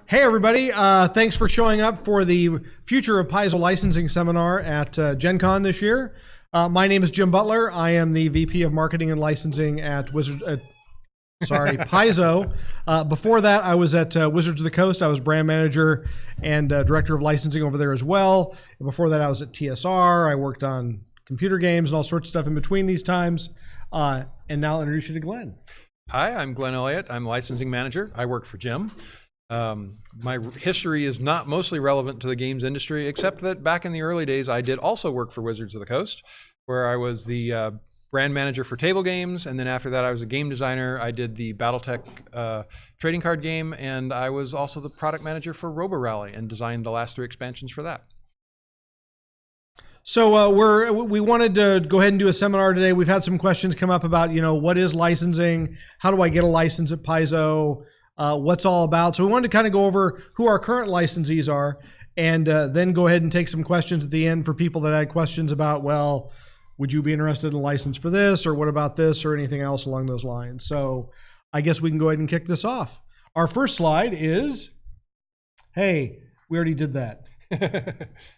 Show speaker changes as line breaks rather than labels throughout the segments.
Hey everybody, thanks for showing up for the Future of Paizo Licensing Seminar at GenCon this year. My name is Jim Butler. I am the VP of Marketing and Licensing at Paizo. Before that, I was at Wizards of the Coast. I was brand manager and director of licensing over there as well. And before that, I was at TSR. I worked on computer games and all sorts of stuff in between these times. And now I'll introduce you to Glenn.
Hi, I'm Glenn Elliott. I'm licensing manager. I work for Jim. My history is not mostly relevant to the games industry, except that back in the early days, I did also work for Wizards of the Coast, where I was the brand manager for table games. And then after that, I was a game designer. I did the Battletech trading card game, and I was also the product manager for Robo Rally and designed the last 3 expansions for that.
So we wanted to go ahead and do a seminar today. We've had some questions come up about, what is licensing? How do I get a license at Paizo? What's all about. So we wanted to kind of go over who our current licensees are, and then go ahead and take some questions at the end for people that had questions about, well, would you be interested in a license for this, or what about this, or anything else along those lines. So I guess we can go ahead and kick this off. Our first slide is, hey, we already did that.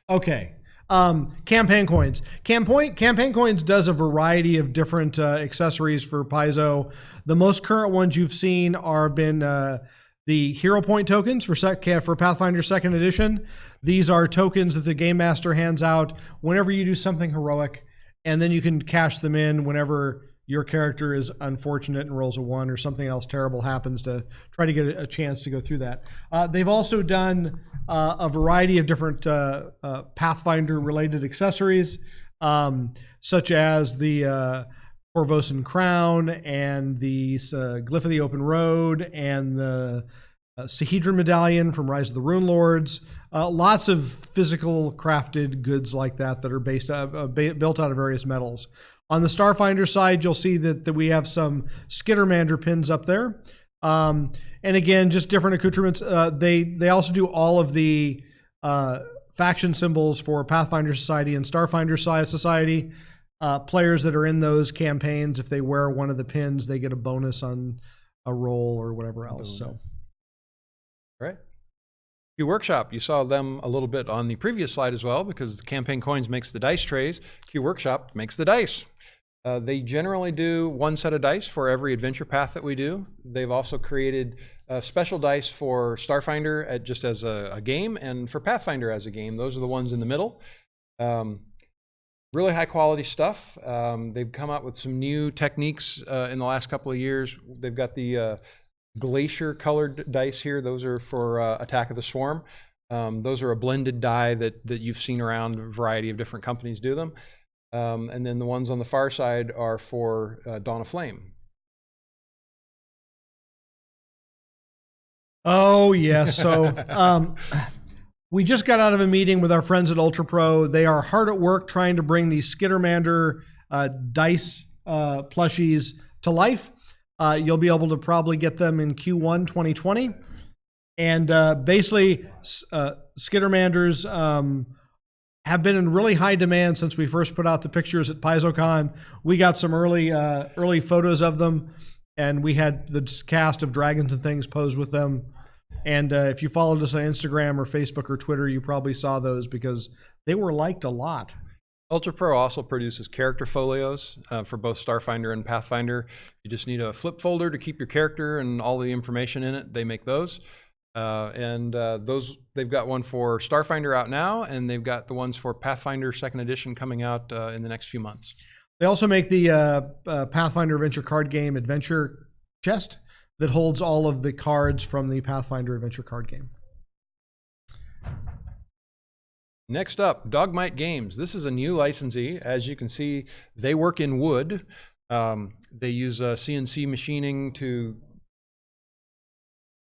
Okay. Campaign coins. Campaign coins does a variety of different accessories for Paizo. The most current ones you've seen are been the hero point tokens for Pathfinder Second Edition. These are tokens that the game master hands out whenever you do something heroic, and then you can cash them in whenever your character is unfortunate and rolls a 1 or something else terrible happens, to try to get a chance to go through that. They've also done a variety of different Pathfinder-related accessories, such as the Corvosan Crown and the Glyph of the Open Road and the Sahedron Medallion from Rise of the Rune Lords. Lots of physical crafted goods like that that are built out of various metals. On the Starfinder side, you'll see that we have some Skittermander pins up there. And again, just different accoutrements. They also do all of the faction symbols for Pathfinder Society and Starfinder Society. Players that are in those campaigns, if they wear one of the pins, they get a bonus on a roll or whatever else. So,
right. Q Workshop, you saw them a little bit on the previous slide as well, because the campaign coins makes the dice trays. Q Workshop makes the dice. They generally do 1 set of dice for every adventure path that we do. They've also created special dice for Starfinder just as a game, and for Pathfinder as a game. Those are the ones in the middle. Really high quality stuff. They've come out with some new techniques in the last couple of years. They've got the glacier colored dice here. Those are for Attack of the Swarm. Those are a blended die that you've seen around. A variety of different companies do them. And then the ones on the far side are for Dawn of Flame.
Oh, yes. So we just got out of a meeting with our friends at Ultra Pro. They are hard at work trying to bring these Skittermander dice plushies to life. You'll be able to probably get them in Q1 2020. And basically, Skittermanders have been in really high demand since we first put out the pictures at PaizoCon. We got some early photos of them, and we had the cast of dragons and things posed with them. And if you followed us on Instagram or Facebook or Twitter, you probably saw those because they were liked a lot.
Ultra Pro also produces character folios for both Starfinder and Pathfinder. You just need a flip folder to keep your character and all the information in it. They make those. Those, they've got one for Starfinder out now, and they've got the ones for Pathfinder Second Edition coming out in the next few months.
They also make the Pathfinder Adventure card game Adventure Chest that holds all of the cards from the Pathfinder Adventure card game.
Next up, Dogmite Games. This is a new licensee. As you can see, they work in wood. They use CNC machining to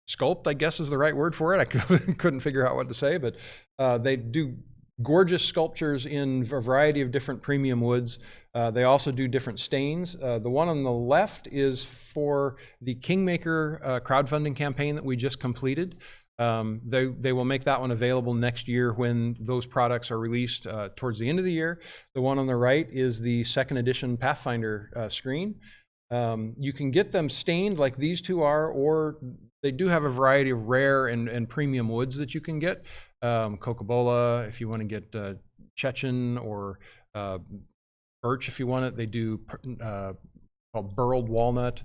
sculpt, I guess is the right word for it. I couldn't figure out what to say, but they do gorgeous sculptures in a variety of different premium woods. They also do different stains. The one on the left is for the Kingmaker crowdfunding campaign that we just completed. They will make that one available next year when those products are released towards the end of the year. The one on the right is the Second Edition Pathfinder screen. You can get them stained like these two are, or they do have a variety of rare and premium woods that you can get. Cocobola, if you want to get Chechen, or birch if you want it. They do called burled walnut.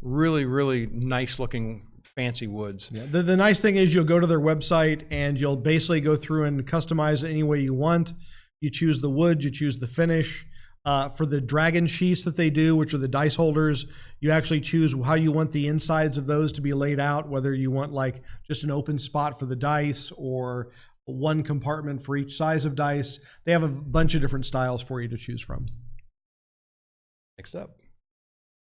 Really, really nice looking fancy woods.
Yeah. The nice thing is you'll go to their website and you'll basically go through and customize it any way you want. You choose the wood, you choose the finish. For the dragon sheaths that they do, which are the dice holders, you actually choose how you want the insides of those to be laid out, whether you want like just an open spot for the dice or one compartment for each size of dice. They have a bunch of different styles for you to choose from.
Next up,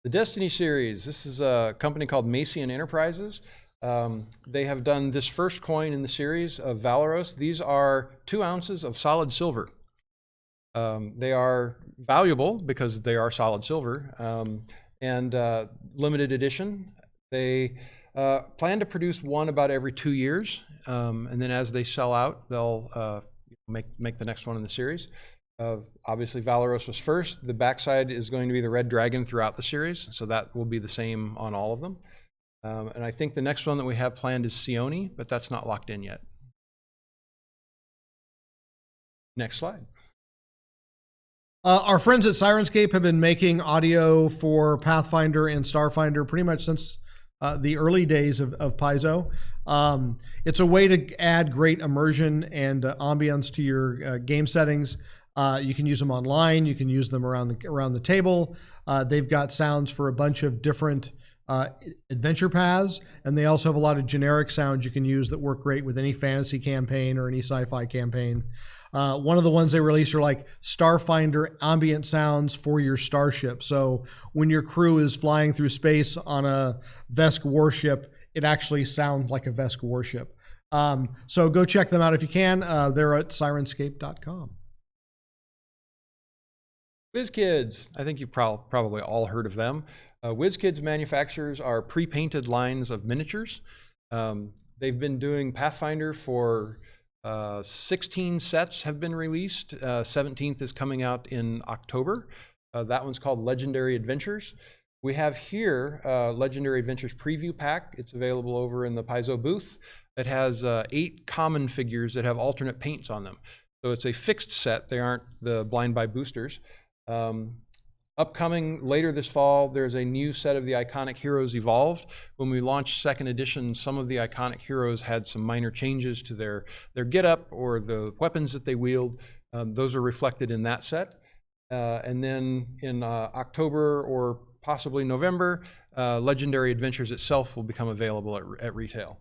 the Destiny series. This is a company called Macian Enterprises. They have done this first coin in the series of Valeros. These are 2 ounces of solid silver. They are valuable because they are solid silver, and limited edition. They plan to produce one about every 2 years, and then as they sell out, they'll make the next one in the series. Obviously, Valeros was first. The backside is going to be the red dragon throughout the series, so that will be the same on all of them. And I think the next one that we have planned is Sione, but that's not locked in yet. Next slide.
Our friends at Sirenscape have been making audio for Pathfinder and Starfinder pretty much since the early days of Paizo. It's a way to add great immersion and ambience to your game settings. You can use them online. You can use them around the table. They've got sounds for a bunch of different adventure paths, and they also have a lot of generic sounds you can use that work great with any fantasy campaign or any sci-fi campaign. One of the ones they released are like Starfinder ambient sounds for your starship. So when your crew is flying through space on a Vesk warship, it actually sounds like a Vesk warship. So go check them out if you can. They're at Sirenscape.com.
WizKids, I think you've probably all heard of them. WizKids manufactures our pre-painted lines of miniatures. They've been doing Pathfinder for 16 sets have been released. 17th is coming out in October. That one's called Legendary Adventures. We have here Legendary Adventures Preview Pack. It's available over in the Paizo booth. It has 8 common figures that have alternate paints on them. So it's a fixed set. They aren't the blind buy boosters. Upcoming later this fall, there's a new set of the Iconic Heroes Evolved. When we launched Second Edition, some of the Iconic Heroes had some minor changes to their getup or the weapons that they wield. Those are reflected in that set. And then in October or possibly November, Legendary Adventures itself will become available at retail.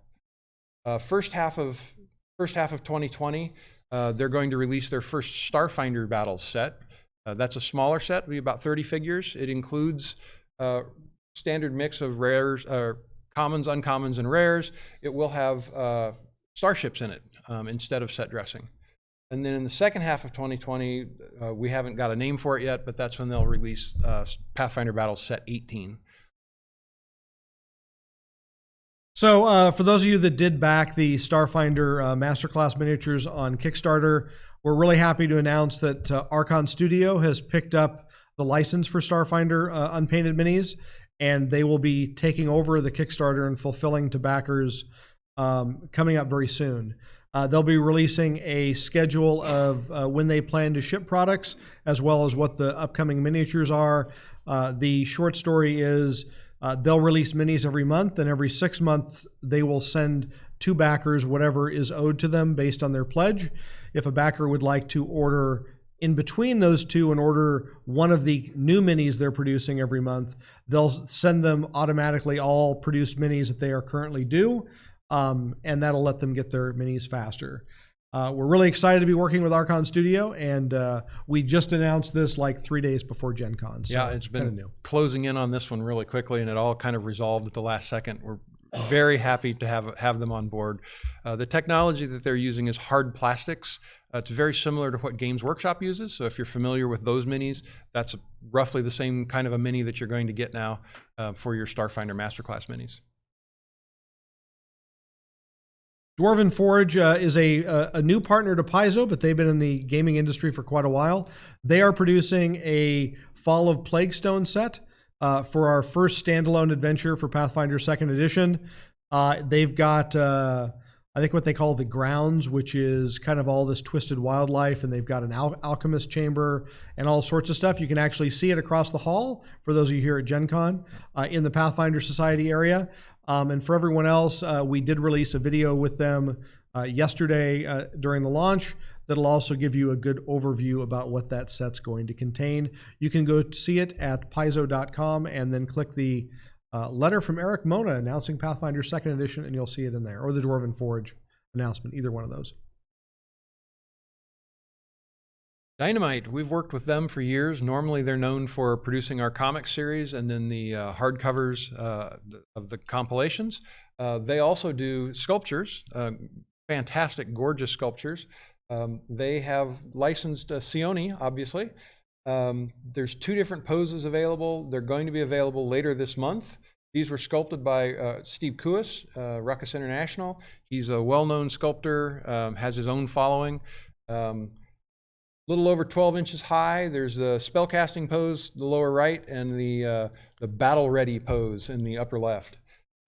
First half of 2020, they're going to release their first Starfinder Battles set. That's a smaller set, it'll be about 30 figures. It includes standard mix of rares, commons, uncommons, and rares. It will have starships in it instead of set dressing. And then in the second half of 2020, we haven't got a name for it yet, but that's when they'll release Pathfinder Battles Set 18.
So for those of you that did back the Starfinder Masterclass miniatures on Kickstarter, we're really happy to announce that Archon Studio has picked up the license for Starfinder unpainted minis, and they will be taking over the Kickstarter and fulfilling to backers coming up very soon. They'll be releasing a schedule of when they plan to ship products, as well as what the upcoming miniatures are. The short story is they'll release minis every month, and every 6 months they will send to backers whatever is owed to them based on their pledge. If a backer would like to order in between those two and order one of the new minis they're producing every month, they'll send them automatically all produced minis that they are currently due, and that'll let them get their minis faster. We're really excited to be working with Archon Studio, and we just announced this like 3 days before Gen Con. So
yeah, it's been closing in on this one really quickly, and it all kind of resolved at the last second. We're very happy to have them on board. The technology that they're using is hard plastics. It's very similar to what Games Workshop uses. So if you're familiar with those minis, that's roughly the same kind of a mini that you're going to get now for your Starfinder Masterclass minis.
Dwarven Forge is a new partner to Paizo, but they've been in the gaming industry for quite a while. They are producing a Fall of Plaguestone set. for our first standalone adventure for Pathfinder Second Edition. They've got, I think, what they call the grounds, which is kind of all this twisted wildlife, and they've got an alchemist chamber and all sorts of stuff. You can actually see it across the hall for those of you here at Gen Con in the Pathfinder Society area. And for everyone else, we did release a video with them yesterday during the launch that'll also give you a good overview about what that set's going to contain. You can go see it at paizo.com and then click the letter from Eric Mona announcing Pathfinder Second Edition, and you'll see it in there, or the Dwarven Forge announcement, either one of those.
Dynamite, we've worked with them for years. Normally they're known for producing our comic series and then the hardcovers of the compilations. They also do sculptures, fantastic, gorgeous sculptures. They have licensed Sione, obviously. There's 2 different poses available. They're going to be available later this month. These were sculpted by Steve Kouis, Ruckus International. He's a well-known sculptor, has his own following. Little over 12 inches high. There's the spellcasting pose, the lower right, and the battle-ready pose in the upper left.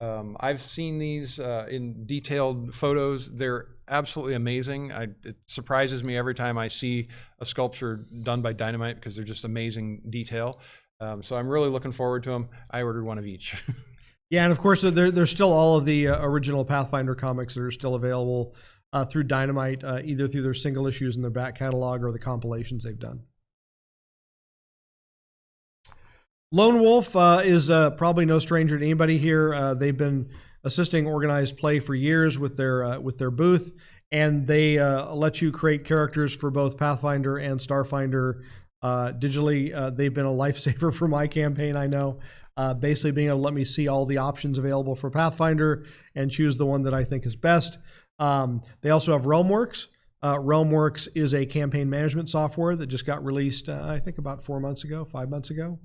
I've seen these in detailed photos. They're absolutely amazing. It surprises me every time I see a sculpture done by Dynamite because they're just amazing detail. So I'm really looking forward to them. I ordered one of each.
Yeah, and of course, there's still all of the original Pathfinder comics that are still available through Dynamite, either through their single issues in their back catalog or the compilations they've done. Lone Wolf is probably no stranger to anybody here. They've been assisting organized play for years with their booth, and they let you create characters for both Pathfinder and Starfinder digitally. They've been a lifesaver for my campaign, I know. Basically being able to let me see all the options available for Pathfinder and choose the one that I think is best. They also have Realmworks. Realmworks is a campaign management software that just got released, I think about 5 months ago.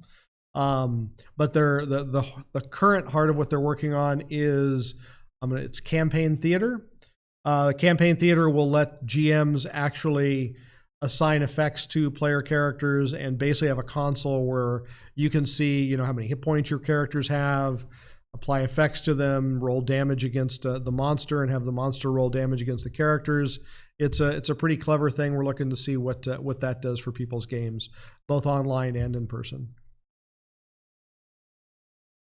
But the current heart of what they're working on is it's Campaign Theater. Campaign Theater will let GMs actually assign effects to player characters and basically have a console where you can see, how many hit points your characters have, apply effects to them, roll damage against the monster, and have the monster roll damage against the characters. It's a pretty clever thing. We're looking to see what that does for people's games, both online and in person.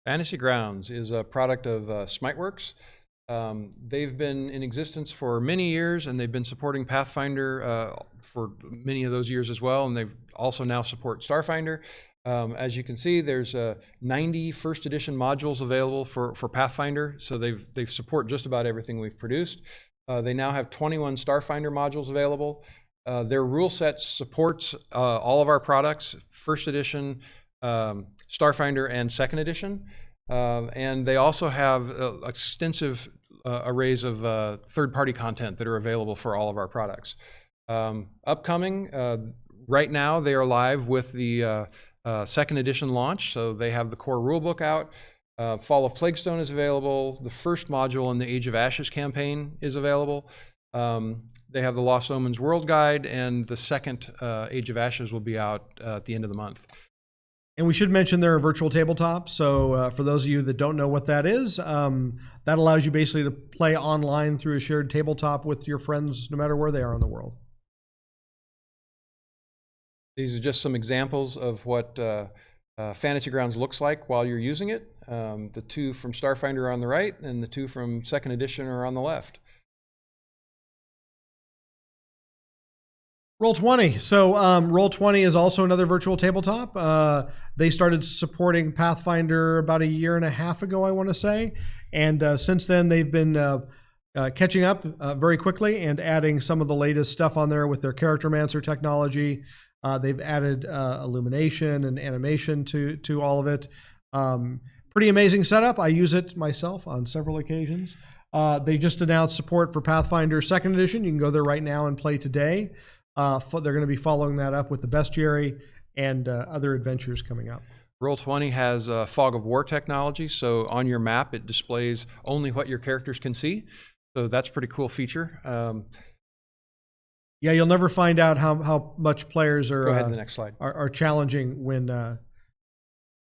Fantasy Grounds is a product of Smiteworks. They've been in existence for many years, and they've been supporting Pathfinder for many of those years as well, and they've also now support Starfinder. As you can see, there's 90 first edition modules available for Pathfinder, so they support just about everything we've produced. They now have 21 Starfinder modules available. Their rule set supports all of our products, first edition, Starfinder, and second edition. And they also have extensive arrays of third-party content that are available for all of our products. Upcoming, right now they are live with the second edition launch, so they have the core rulebook out. Fall of Plaguestone is available. The first module in the Age of Ashes campaign is available. They have the Lost Omens World Guide, and the second Age of Ashes will be out at the end of the month.
And we should mention they're a virtual tabletop. So for those of you that don't know what that is, that allows you basically to play online through a shared tabletop with your friends, no matter where they are in the world.
These are just some examples of what Fantasy Grounds looks like while you're using it. The 2 from Starfinder are on the right, and the 2 from second edition are on the left.
Roll20. So Roll20 is also another virtual tabletop. They started supporting Pathfinder about 1.5 years ago, I want to say. And since then, they've been catching up very quickly and adding some of the latest stuff on there with their Charactermancer technology. They've added illumination and animation to all of it. Pretty amazing setup. I use it myself on several occasions. They just announced support for Pathfinder Second Edition. You can go there right now and play today. They're going to be following that up with the Bestiary and other adventures coming up.
Roll20 has Fog of War technology, so on your map it displays only what your characters can see. So that's a pretty cool feature.
Yeah, you'll never find out how much players are.
Go ahead to the next slide.
Are challenging when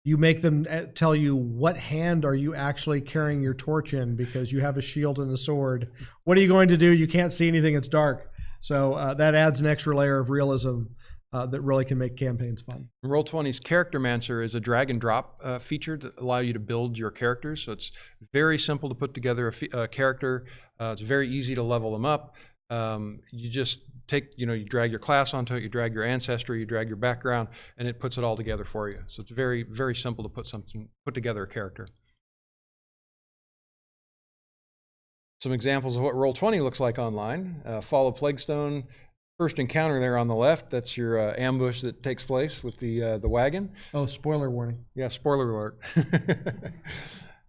you make them tell you what hand are you actually carrying your torch in because you have a shield and a sword. What are you going to do? You can't see anything. It's dark. So that adds an extra layer of realism that really can make campaigns fun.
Roll20's Character Mancer is a drag and drop feature to allow you to build your characters. So it's very simple to put together a character. It's very easy to level them up. You just take, you drag your class onto it, you drag your ancestry, you drag your background, and it puts it all together for you. So it's very, very simple to put together a character. Some examples of what Roll20 looks like online. Fall of Plaguestone, first encounter there on the left. That's your ambush that takes place with the wagon.
Oh, spoiler warning.
Yeah, spoiler alert.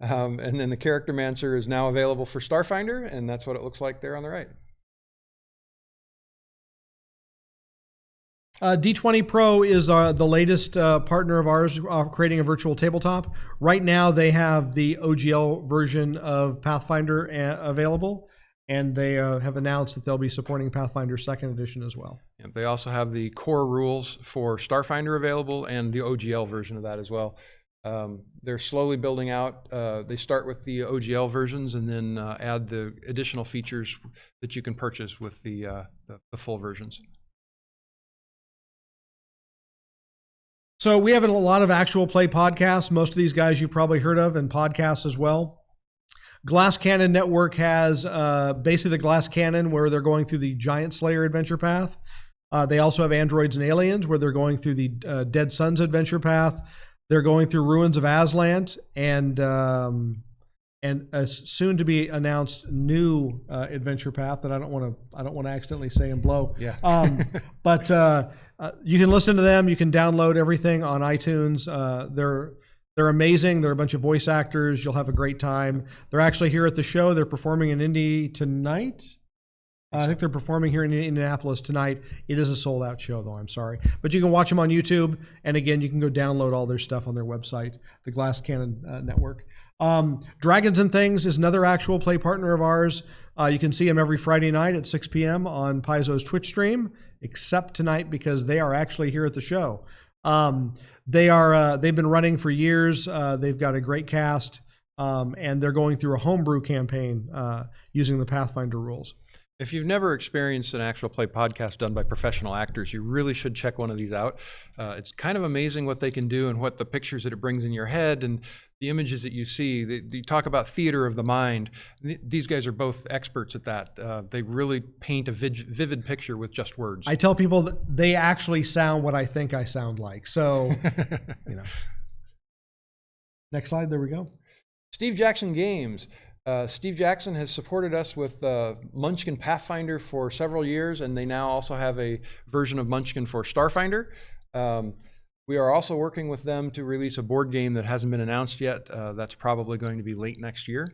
And then the Character Mancer is now available for Starfinder, and that's what it looks like there on the right.
D20 Pro is the latest partner of ours creating a virtual tabletop. Right now they have the OGL version of Pathfinder available, and they have announced that they'll be supporting Pathfinder Second Edition as well.
And they also have the core rules for Starfinder available and the OGL version of that as well. They're slowly building out. They start with the OGL versions and then add the additional features that you can purchase with the full versions.
So we have a lot of actual play podcasts. Most of these guys you've probably heard of, and podcasts as well. Glass Cannon Network has basically the Glass Cannon, where they're going through the Giant Slayer adventure path. They also have Androids and Aliens, where they're going through the Dead Suns adventure path. They're going through Ruins of Aslant and a soon to be announced new adventure path that I don't want to accidentally say and blow.
Yeah.
But you can listen to them. You can download everything on iTunes. They're amazing. They're a bunch of voice actors. You'll have a great time. They're actually here at the show. They're performing in Indy tonight. I think they're performing here in Indianapolis tonight. It is a sold-out show, though. I'm sorry. But you can watch them on YouTube. And again, you can go download all their stuff on their website, the Glass Cannon Network. Dragons and Things is another actual play partner of ours. You can see them every Friday night at 6 p.m. on Paizo's Twitch stream, except tonight because they are actually here at the show. They've been running for years. They've got a great cast, and they're going through a homebrew campaign using the Pathfinder rules.
If you've never experienced an actual play podcast done by professional actors, you really should check one of these out. It's kind of amazing what they can do and what the pictures that it brings in your head and the images that you see. You talk about theater of the mind. These guys are both experts at that. They really paint a vivid picture with just words.
I tell people that they actually sound what I think I sound like. So, Next slide. There we go.
Steve Jackson Games. Steve Jackson has supported us with Munchkin Pathfinder for several years, and they now also have a version of Munchkin for Starfinder. We are also working with them to release a board game that hasn't been announced yet. That's probably going to be late next year.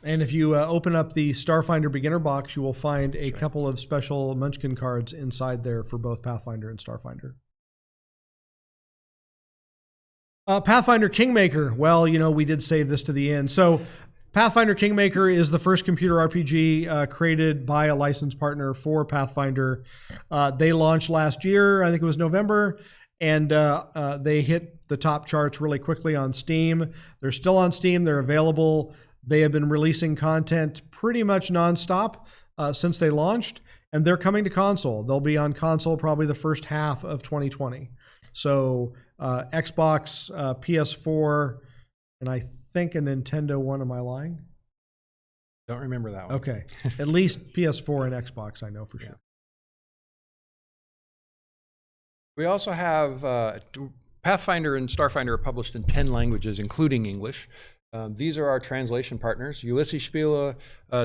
And if you open up the Starfinder beginner box, you will find a couple of special Munchkin cards inside there for both Pathfinder and Starfinder. Pathfinder Kingmaker. Well, we did save this to the end. So Pathfinder Kingmaker is the first computer RPG created by a licensed partner for Pathfinder. They launched last year, I think it was November, and they hit the top charts really quickly on Steam. They're still on Steam. They're available. They have been releasing content pretty much nonstop since they launched, and they're coming to console. They'll be on console probably the first half of 2020. So Xbox, PS4, and I think a Nintendo one. Am I lying?
Don't remember that one.
Okay. At least PS4 and Xbox, I know for sure.
We also have Pathfinder and Starfinder are published in 10 languages, including English. These are our translation partners. Ulysses Spiele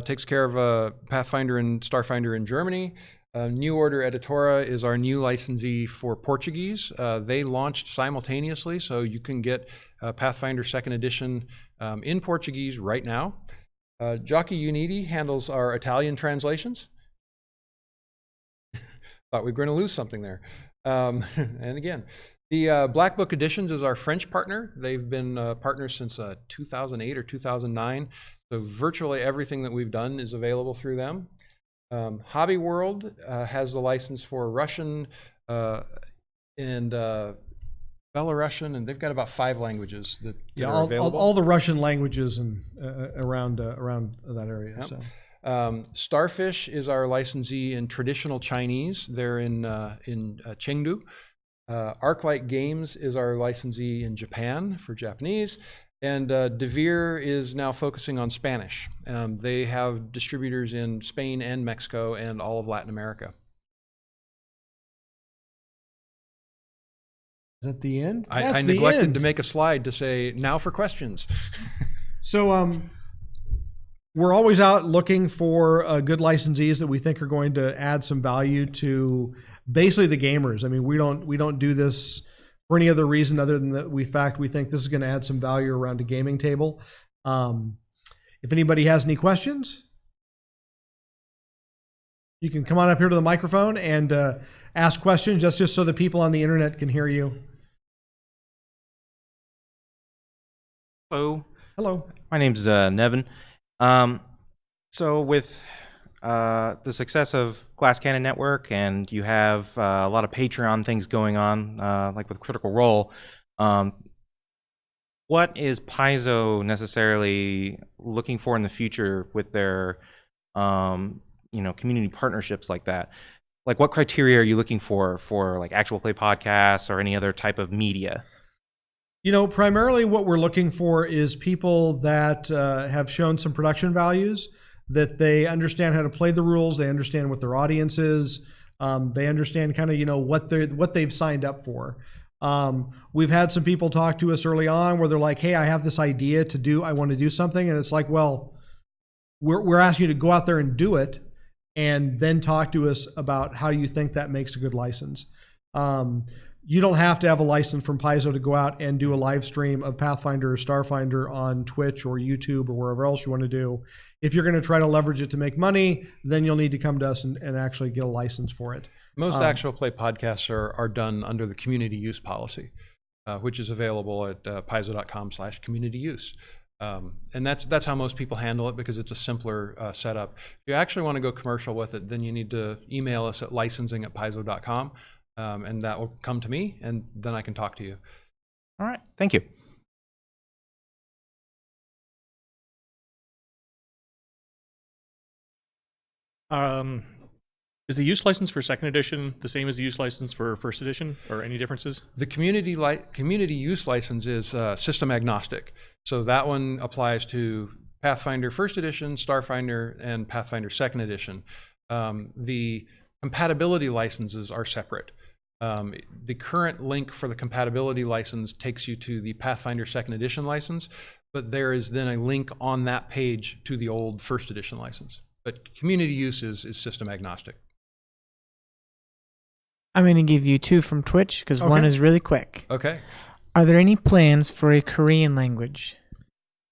takes care of Pathfinder and Starfinder in Germany. New Order Editora is our new licensee for Portuguese. They launched simultaneously, so you can get Pathfinder Second Edition in Portuguese right now. Jockey Uniti handles our Italian translations. Thought we were going to lose something there. And again, the Black Book Editions is our French partner. They've been partners since 2008 or 2009, so virtually everything that we've done is available through them. Hobby World has the license for Russian and Belarusian, and they've got about 5 languages that
Yeah,
are available.
all the Russian languages and around that area.
Yep.
So.
Starfish is our licensee in traditional Chinese. They're in Chengdu. Arclight Games is our licensee in Japan for Japanese. And Devere is now focusing on Spanish. They have distributors in Spain and Mexico and all of Latin America.
Is that the end?
I neglected to make a slide to say, now for questions.
So we're always out looking for good licensees that we think are going to add some value to basically the gamers. I mean, we don't do this for any other reason other than that we think this is going to add some value around a gaming table. If anybody has any questions, you can come on up here to the microphone and ask questions just so the people on the internet can hear you.
Hello.
Hello.
My name's Nevin. So with the success of Glass Cannon Network, and you have a lot of Patreon things going on, like with Critical Role, what is Paizo necessarily looking for in the future with their community partnerships like that? Like, what criteria are you looking for like actual play podcasts or any other type of media?
Primarily what we're looking for is people that have shown some production values, that they understand how to play the rules, they understand what their audience is, they understand kind of what they've signed up for. We've had some people talk to us early on where they're like, hey, I have this idea I want to do something, and it's like, well, we're asking you to go out there and do it, and then talk to us about how you think that makes a good license. You don't have to have a license from Paizo to go out and do a live stream of Pathfinder or Starfinder on Twitch or YouTube or wherever else you want to do. If you're going to try to leverage it to make money, then you'll need to come to us and actually get a license for it.
Most actual play podcasts are done under the community use policy, which is available at paizo.com/community use. And that's how most people handle it, because it's a simpler setup. If you actually want to go commercial with it, then you need to email us at licensing@paizo.com. And that will come to me, and then I can talk to you.
All right, thank you.
Is the use license for Second Edition the same as the use license for First Edition, or any differences?
The community use license is system agnostic. So that one applies to Pathfinder First Edition, Starfinder, and Pathfinder Second Edition. The compatibility licenses are separate. The current link for the compatibility license takes you to the Pathfinder Second Edition license, but there is then a link on that page to the old First Edition license. But community use is system agnostic.
I'm going to give you 2 from Twitch because one is really quick.
Okay.
Are there any plans for a Korean language?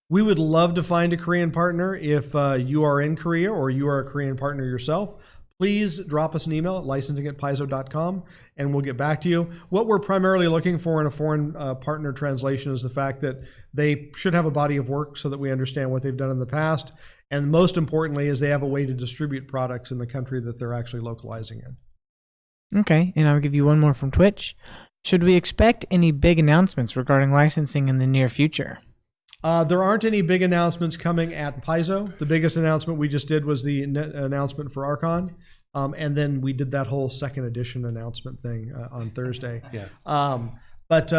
We would love to find a Korean partner. If you are in Korea or you are a Korean partner yourself, please drop us an email at licensing@paizo.com and we'll get back to you. What we're primarily looking for in a foreign partner translation is the fact that they should have a body of work so that we understand what they've done in the past. And most importantly is they have a way to distribute products in the country that they're actually localizing in.
Okay, and I'll give you one more from Twitch. Should we expect any big announcements regarding licensing in the near future?
There aren't any big announcements coming at Paizo. The biggest announcement we just did was the announcement for Archon. And then we did that whole Second Edition announcement thing on Thursday.
Yeah.
But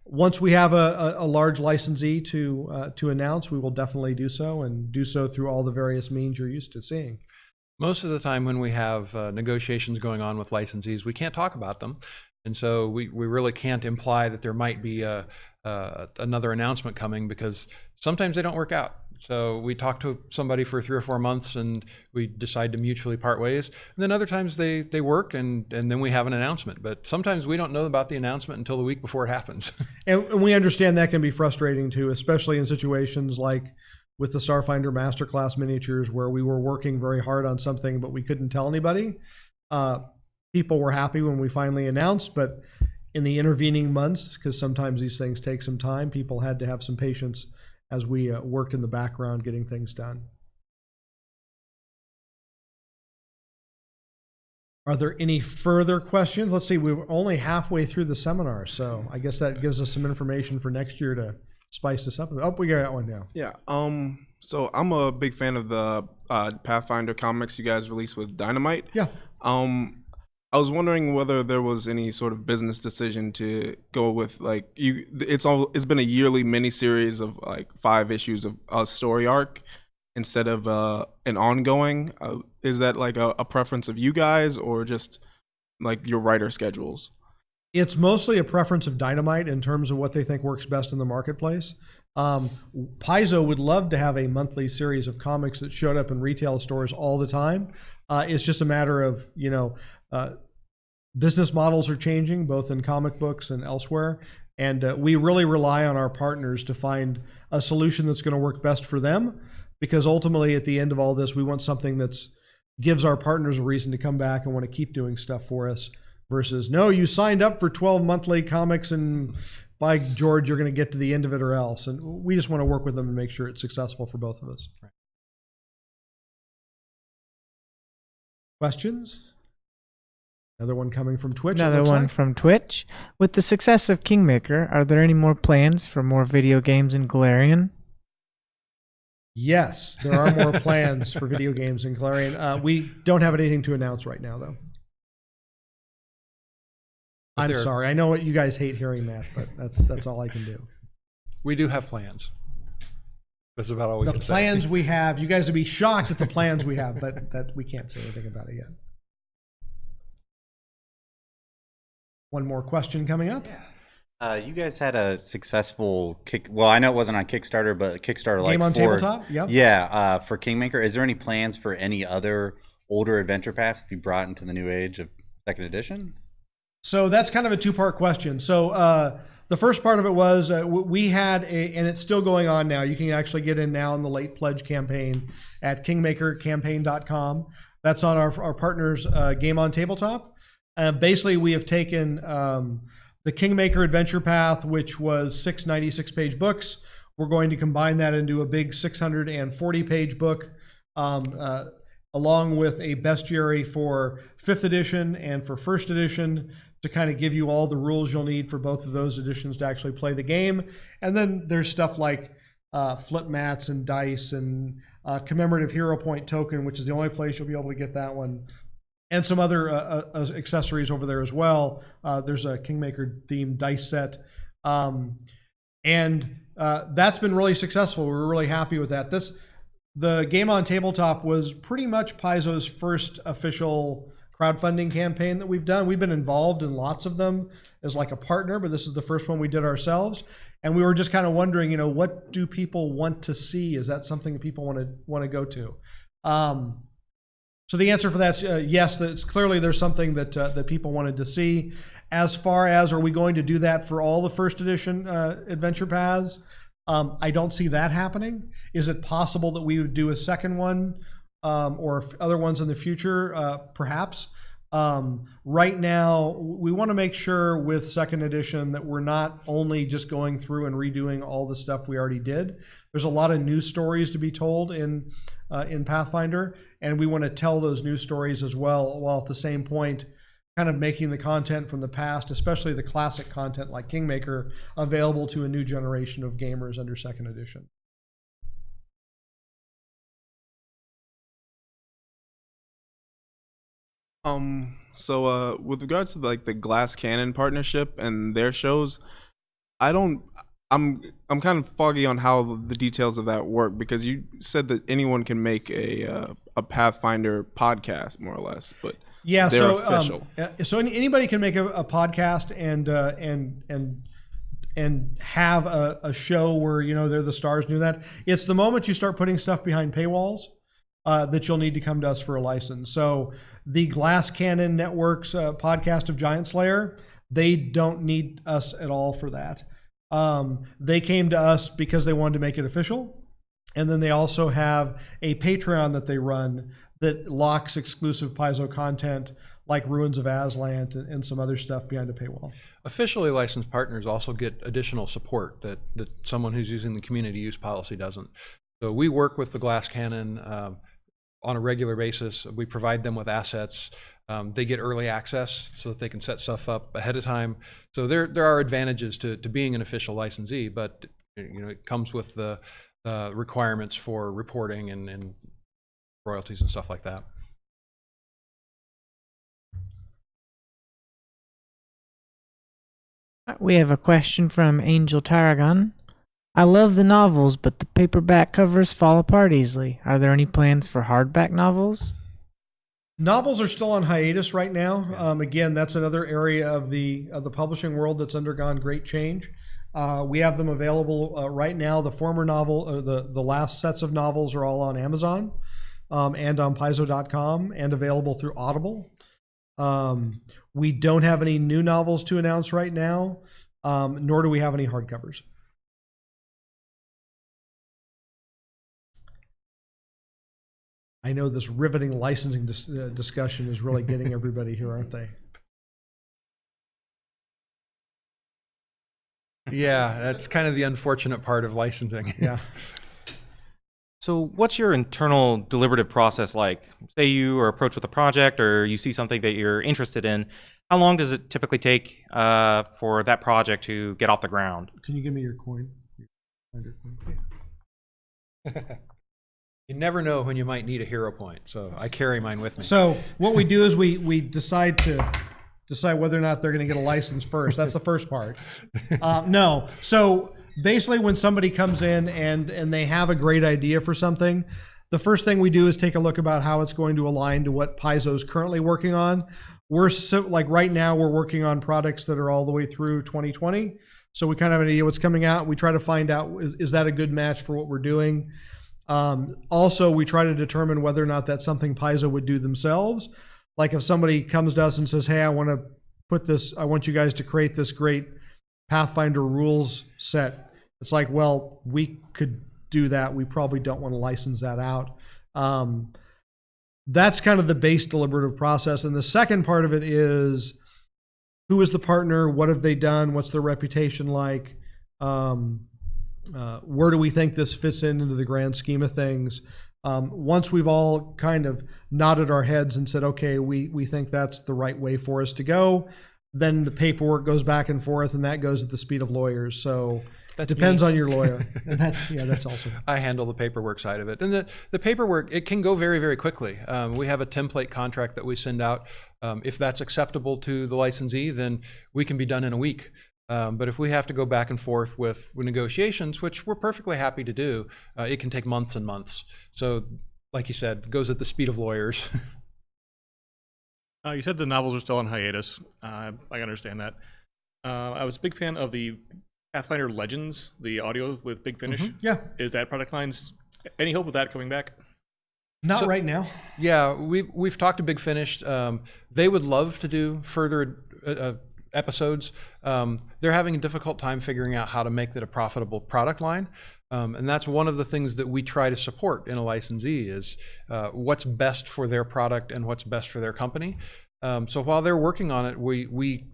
once we have a large licensee to announce, we will definitely do so, and do so through all the various means you're used to seeing.
Most of the time when we have negotiations going on with licensees, we can't talk about them. And so we really can't imply that there might be another announcement coming, because sometimes they don't work out. So we talk to somebody for 3 or 4 months and we decide to mutually part ways. And then other times they work and then we have an announcement. But sometimes we don't know about the announcement until the week before it happens.
And we understand that can be frustrating too, especially in situations like with the Starfinder Masterclass miniatures, where we were working very hard on something, but we couldn't tell anybody. People were happy when we finally announced, but in the intervening months, because sometimes these things take some time, people had to have some patience as we worked in the background getting things done. Are there any further questions? Let's see, we're only halfway through the seminar, so I guess that gives us some information for next year to spice this up. Oh, we got one now.
Yeah. So I'm a big fan of the Pathfinder comics you guys released with Dynamite.
Yeah.
I was wondering whether there was any sort of business decision to go with like it's been a yearly miniseries of like 5 issues of a story arc instead of an ongoing. Is that like a preference of you guys or just like your writer schedules?
It's mostly a preference of Dynamite in terms of what they think works best in the marketplace. Paizo would love to have a monthly series of comics that showed up in retail stores all the time. It's just a matter of, business models are changing both in comic books and elsewhere. And we really rely on our partners to find a solution that's going to work best for them, because ultimately at the end of all this, we want something that's gives our partners a reason to come back and want to keep doing stuff for us versus, no, you signed up for 12 monthly comics and by George, you're going to get to the end of it or else. And we just want to work with them and make sure it's successful for both of us. Right. Questions? Another one coming from Twitch.
Another one from Twitch. With the success of Kingmaker, are there any more plans for more video games in Galarian?
Yes, there are more plans for video games in Galarian. We don't have anything to announce right now, though. I'm sorry. I know what you guys hate hearing that, but that's all I can do.
We do have plans. That's about all we can say.
The plans we have, you guys would be shocked at the plans we have, but that we can't say anything about it yet. One more question coming up.
You guys had a successful well, I know it wasn't on Kickstarter, but Kickstarter like
Game on Tabletop? Yep.
Yeah, for Kingmaker. Is there any plans for any other older adventure paths to be brought into the new age of Second Edition?
So that's kind of a two-part question. So the first part of it was we had and it's still going on now. You can actually get in now in the late pledge campaign at kingmakercampaign.com. That's on our partners Game on Tabletop. Basically, we have taken the Kingmaker Adventure Path, which was 6 96-page books. We're going to combine that into a big 640-page book, along with a bestiary for 5th edition and for 1st edition to kind of give you all the rules you'll need for both of those editions to actually play the game. And then there's stuff like flip mats and dice and commemorative hero point token, which is the only place you'll be able to get that one. And some other accessories over there as well. There's a Kingmaker themed dice set. And that's been really successful. We're really happy with that. The Game on Tabletop was pretty much Paizo's first official crowdfunding campaign that we've done. We've been involved in lots of them as like a partner, but this is the first one we did ourselves. And we were just kind of wondering, what do people want to see? Is that something that people want to go to? So the answer for that's yes. That's clearly there's something that people wanted to see. As far as are we going to do that for all the 1st edition adventure paths? I don't see that happening. Is it possible that we would do a second one or other ones in the future? Perhaps. Right now, we want to make sure with 2nd edition that we're not only just going through and redoing all the stuff we already did. There's a lot of new stories to be told in Pathfinder, and we want to tell those new stories as well, while at the same point kind of making the content from the past, especially the classic content like Kingmaker, available to a new generation of gamers under 2nd edition.
So with regards to like the Glass Cannon partnership and their shows, I'm kind of foggy on how the details of that work, because you said that anyone can make a Pathfinder podcast, more or less, but
yeah,
they're
so
official.
So anybody can make a podcast and have a show where they're the stars and do that. It's the moment you start putting stuff behind paywalls that you'll need to come to us for a license. So the Glass Cannon Network's podcast of Giant Slayer, they don't need us at all for that. They came to us because they wanted to make it official. And then they also have a Patreon that they run that locks exclusive Paizo content like Ruins of Aslant and some other stuff behind a paywall. Officially
licensed partners also get additional support that someone who's using the community use policy doesn't. So we work with the Glass Cannon on a regular basis. We provide them with assets. They get early access so that they can set stuff up ahead of time. So there are advantages to being an official licensee, but it comes with the requirements for reporting and royalties and stuff like that.
We have a question from Angel Tarragon. I love the novels, but the paperback covers fall apart easily. Are there any plans for hardback novels?
Novels are still on hiatus right now. Again, that's another area of the publishing world that's undergone great change. We have them available right now. The former novel, the last sets of novels are all on Amazon and on Paizo.com and available through Audible. We don't have any new novels to announce right now, nor do we have any hardcovers. I know this riveting licensing discussion is really getting everybody here, aren't they?
Yeah, that's kind of the unfortunate part of licensing.
Yeah.
So what's your internal deliberative process like? Say you are approached with a project or you see something that you're interested in. How long does it typically take for that project to get off the ground?
Can you give me your coin?
You never know when you might need a hero point, so I carry mine with me.
So what we do is we decide whether or not they're going to get a license first. That's the first part. No. So basically when somebody comes in and they have a great idea for something, the first thing we do is take a look about how it's going to align to what Paizo is currently working on. Like right now we're working on products that are all the way through 2020. So we kind of have an idea what's coming out. We try to find out, is that a good match for what we're doing? Also, we try to determine whether or not that's something Paizo would do themselves. Like if somebody comes to us and says, hey, I want you guys to create this great Pathfinder rules set. It's like, well, we could do that. We probably don't want to license that out. That's kind of the base deliberative process. And the second part of it is, who is the partner? What have they done? What's their reputation like? Where do we think this fits into the grand scheme of things? Once we've all kind of nodded our heads and said, okay, we think that's the right way for us to go, then the paperwork goes back and forth, and that goes at the speed of lawyers. So it depends on your lawyer. And that's also.
I handle the paperwork side of it. And the paperwork, it can go very, very quickly. We have a template contract that we send out. If that's acceptable to the licensee, then we can be done in a week. But if we have to go back and forth with negotiations, which we're perfectly happy to do, it can take months and months. So like you said, it goes at the speed of lawyers.
You said the novels are still on hiatus. I understand that. I was a big fan of the Pathfinder Legends, the audio with Big Finish.
Mm-hmm. Yeah.
Is that product line's any hope of that coming back?
Not right now.
Yeah, we've talked to Big Finish. They would love to do further episodes. They're having a difficult time figuring out how to make that a profitable product line. And that's one of the things that we try to support in a licensee is what's best for their product and what's best for their company. So while they're working on it, we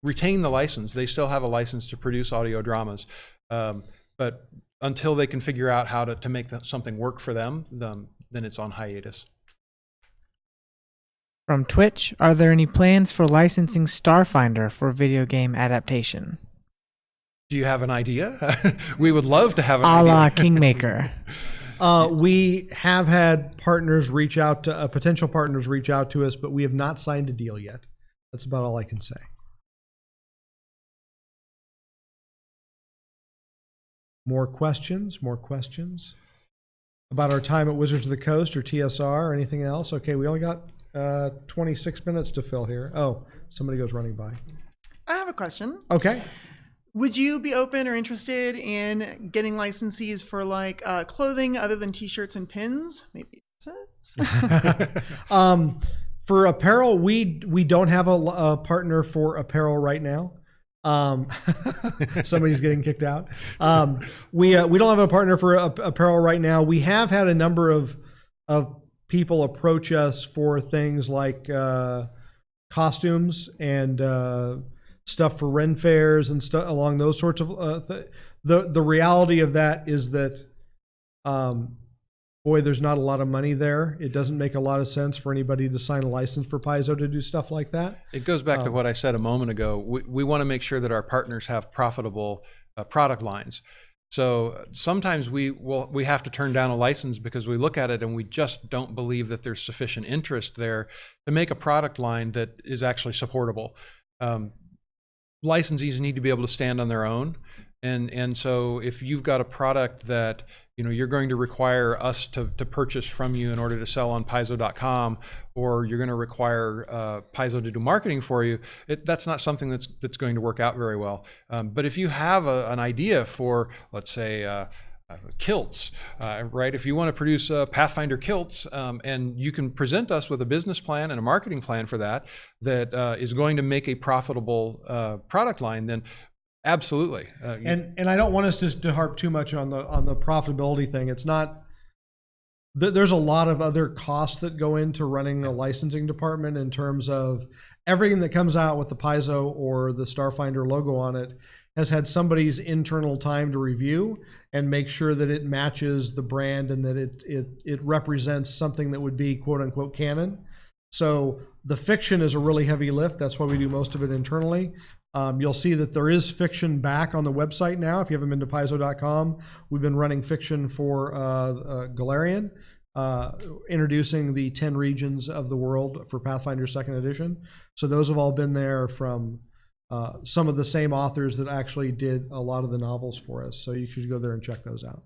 retain the license. They still have a license to produce audio dramas. But until they can figure out how to make something work for them, then it's on hiatus.
From Twitch, are there any plans for licensing Starfinder for video game adaptation?
Do you have an idea? We would love to have an
a
idea.
la Kingmaker.
We have had partners reach out to potential partners reach out to us, but we have not signed a deal yet. That's about all I can say. More questions? More questions about our time at Wizards of the Coast or TSR or anything else? Okay, we only got 26 minutes to fill here. Oh, somebody goes running by.
I have a question.
Okay.
Would you be open or interested in getting licensees for like clothing other than t-shirts and pins? Maybe.
For apparel, we don't have a partner for apparel right now. Somebody's getting kicked out. We don't have a partner for apparel right now. We have had a number of people approach us for things like costumes and stuff for Ren fairs and stuff along those sorts of the reality of that is that boy, there's not a lot of money there. It doesn't make a lot of sense for anybody to sign a license for Paizo to do stuff like that.
It goes back to what I said a moment ago. We want to make sure that our partners have profitable product lines. So sometimes we have to turn down a license because we look at it and we just don't believe that there's sufficient interest there to make a product line that is actually supportable. Licensees need to be able to stand on their own. And so if you've got a product that you're going to require us to purchase from you in order to sell on Paizo.com, or you're going to require Paizo to do marketing for you, that's not something that's going to work out very well. But if you have an idea for, let's say, kilts, right? If you want to produce Pathfinder kilts, and you can present us with a business plan and a marketing plan for that is going to make a profitable product line, then absolutely.
And I don't want us to harp too much on the profitability thing. It's not. There's a lot of other costs that go into running a licensing department in terms of everything that comes out with the Paizo or the Starfinder logo on it has had somebody's internal time to review and make sure that it matches the brand and that it represents something that would be quote unquote canon. So the fiction is a really heavy lift. That's why we do most of it internally. You'll see that there is fiction back on the website now. If you haven't been to Paizo.com, we've been running fiction for Galarian, introducing the 10 regions of the world for Pathfinder Second Edition. So those have all been there from some of the same authors that actually did a lot of the novels for us. So you should go there and check those out.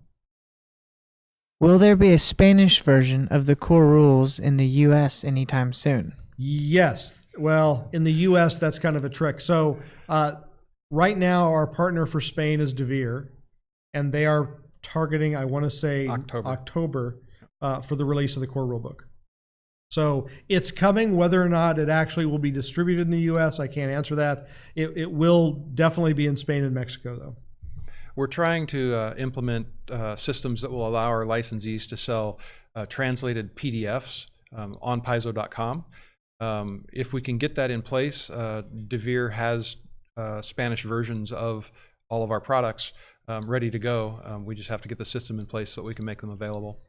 Will there be a Spanish version of the core rules in the U.S. anytime soon?
Yes. Well, in the U.S., that's kind of a trick. So right now, our partner for Spain is Devere, and they are targeting, I want to say, October for the release of the core rulebook. So it's coming. Whether or not it actually will be distributed in the U.S., I can't answer that. It will definitely be in Spain and Mexico, though.
We're trying to implement systems that will allow our licensees to sell translated PDFs on Paizo.com. If we can get that in place, Devere has Spanish versions of all of our products ready to go. We just have to get the system in place so that we can make them available.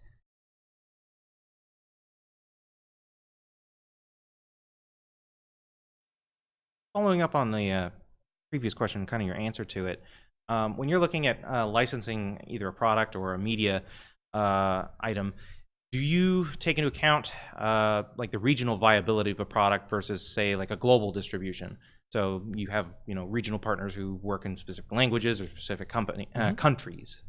Following up on the previous question, kind of your answer to it, when you're looking at licensing either a product or a media item, do you take into account like the regional viability of a product versus, say, like a global distribution? So you have regional partners who work in specific languages or specific countries.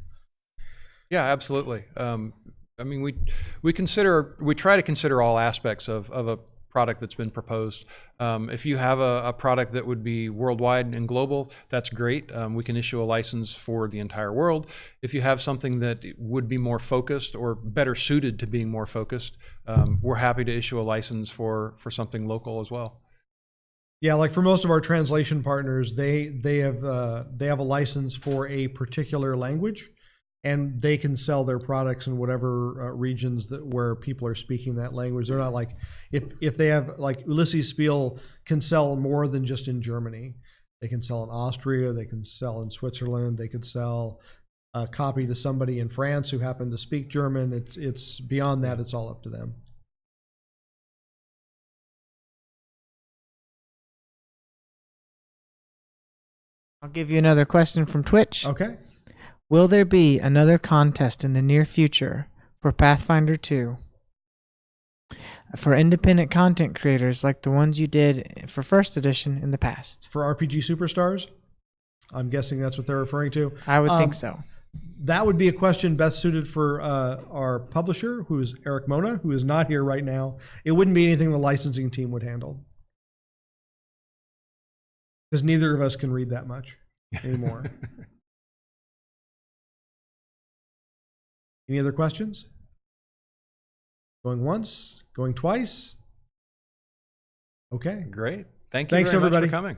Yeah, absolutely. I mean, we try to consider all aspects of a product that's been proposed. If you have a product that would be worldwide and global, that's great. We can issue a license for the entire world. If you have something that would be more focused or better suited to being more focused, we're happy to issue a license for something local as well.
Yeah, like for most of our translation partners, they have a license for a particular language, and they can sell their products in whatever regions where people are speaking that language. They're not like, if they have, like Ulysses Spiel can sell more than just in Germany. They can sell in Austria, they can sell in Switzerland, they could sell a copy to somebody in France who happen to speak German. It's beyond that, it's all up to them.
I'll give you another question from Twitch.
Okay.
Will there be another contest in the near future for Pathfinder 2 for independent content creators like the ones you did for First Edition in the past?
For RPG Superstars? I'm guessing that's what they're referring to.
I would think so.
That would be a question best suited for our publisher, who is Eric Mona, who is not here right now. It wouldn't be anything the licensing team would handle, because neither of us can read that much anymore. Any other questions? Going once? Going twice? Okay.
Great. Thank you
Thanks,
very
everybody.
much for coming.